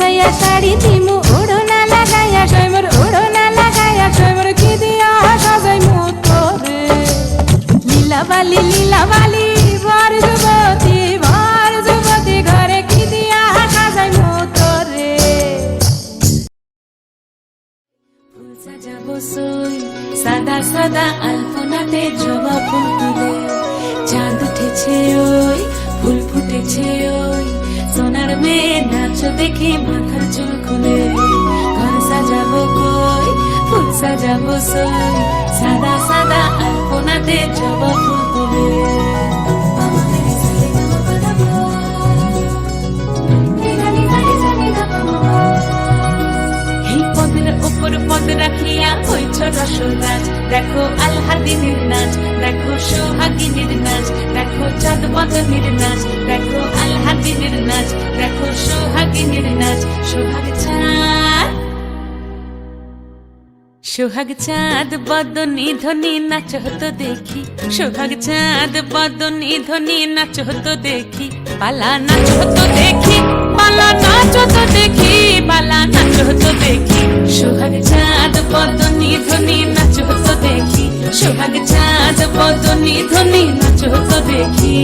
বিছাইয়া শাড়ি দিমু ওড়না লাগাইয়া সৈমর ওড়না লাগাইয়া সৈমর কি দিয়া সাজাইমু তোরে লীলাবালি লীলাবালি ভর যুবতী ঘরে কি দিয়া সাজাইমু তোরে ফুল সাজাবো সই সাদা সাদা আলপনাতে জবা ফুল তুলে চাঁদ উঠেছে ওই ফুল ফুটেছে ওই সোনার মেয়ে নাচ দেখে মাথার চুল খুলে ঘর সাজাবো কই ফুল সাজাবো সই সাদা সাদা আলপনাতে জবা ফুল তুলে এই পদের উপর পদ রাখিয়া হইছ রসরাজ দেখো আলহাদিনের নাচ দেখো সোহাগিনীর নাচ দেখো চাঁদ বদনের নাচ দেখো আলহাদিনের নাচ দেখো সোহাগিনীর নাচ সোহাগ চাঁদ বদনী ধ্বনি নাচ হতো দেখি সোহাগ চাঁদ বদনী ধ্বনি নাচ হতো দেখি পালা নাচ হতো দেখি পালা নাচ হতো দেখি পালা নাচ হতো দেখি সোহাগ চাঁদ বদনী ধ্বনি নাচ হতো দেখি সোহাগ চাঁদ বদনী ধ্বনি নাচ হতো দেখি